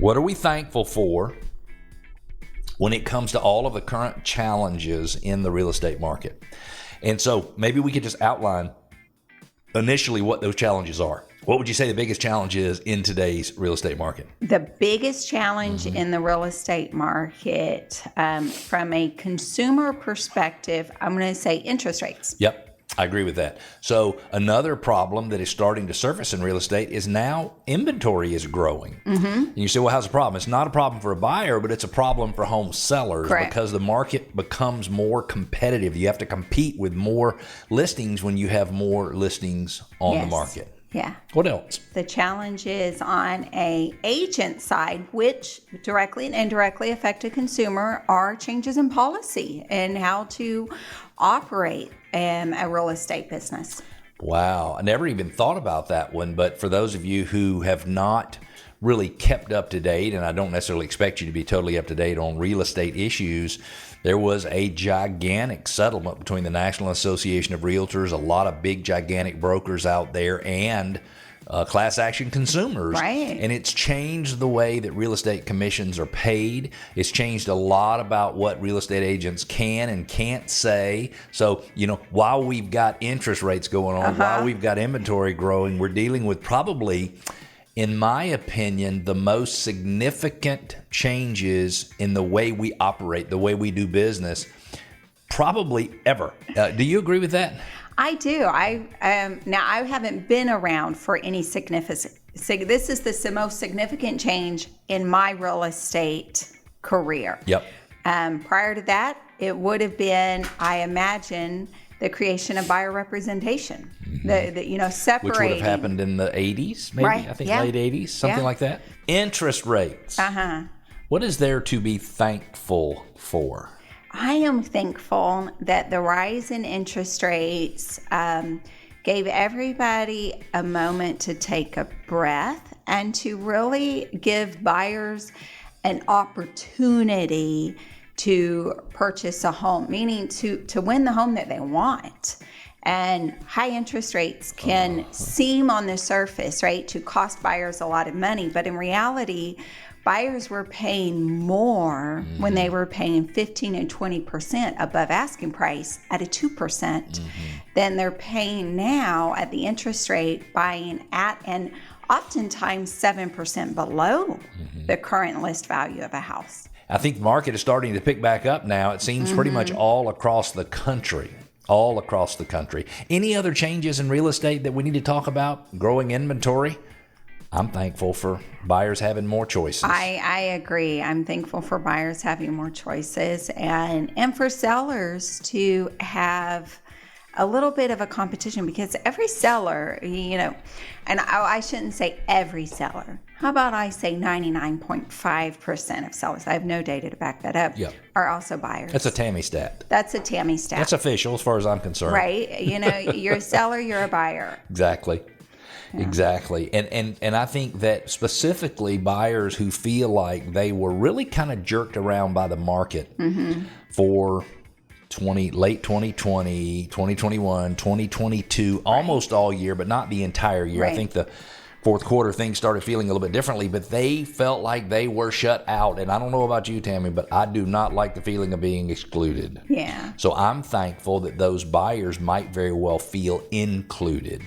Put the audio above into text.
What are we thankful for when it comes to all of the current challenges in the real estate market? And so maybe we could just outline initially what those challenges are. What would you say the biggest challenge is in today's real estate market? The biggest challenge in the real estate market, from a consumer perspective, I'm going to say interest rates. Yep. I agree with that. So another problem that is starting to surface in real estate is now inventory is growing. And you say, well, how's the problem? It's not a problem for a buyer, but it's a problem for home sellers. Correct. Because the market becomes more competitive. You have to compete with more listings when you have more listings on the market. Yeah. What else? The challenge is on a agent side, which directly and indirectly affect a consumer, are changes in policy and how to operate a real estate business. Wow. I never even thought about that one. But for those of you who have not really kept up to date, and I don't necessarily expect you to be totally up to date on real estate issues, there was a gigantic settlement between the National Association of Realtors, a lot of big, gigantic brokers out there, and class action consumers. Right. And it's changed the way that real estate commissions are paid. It's changed a lot about what real estate agents can and can't say. So, while we've got interest rates going on, while we've got inventory growing, we're dealing with probably, in my opinion, the most significant changes in the way we operate, the way we do business, probably ever. Do you agree with that? I do. Now I haven't been around for any significant. This is the most significant change in my real estate career. Yep. Prior to that, it would have been, I imagine, the creation of buyer representation. Separating. Which would have happened in the 80s, maybe? Right. I think late 80s, something like that. Interest rates. What is there to be thankful for? I am thankful that the rise in interest rates gave everybody a moment to take a breath and to really give buyers an opportunity to purchase a home, meaning to win the home that they want. And high interest rates can seem on the surface, right, to cost buyers a lot of money. But in reality, buyers were paying more when they were paying 15 and 20% above asking price at a 2% than they're paying now at the interest rate, buying at and oftentimes 7% below the current list value of a house. I think the market is starting to pick back up now. It seems pretty much all across the country. All across the country. Any other changes in real estate that we need to talk about? Growing inventory? I'm thankful for buyers having more choices. I agree. I'm thankful for buyers having more choices and for sellers to have a little bit of a competition, because every seller, and I shouldn't say every seller. How about I say 99.5% of sellers, I have no data to back that up, are also buyers. That's a Tammy stat. That's a Tammy stat. That's official as far as I'm concerned. Right. You're a seller, you're a buyer. Exactly. Yeah. Exactly. And I think that specifically buyers who feel like they were really kind of jerked around by the market for late 2020, 2021, 2022, almost all year, but not the entire year. Right. I think the fourth quarter things started feeling a little bit differently, but they felt like they were shut out. And I don't know about you, Tammy, but I do not like the feeling of being excluded. Yeah. So I'm thankful that those buyers might very well feel included.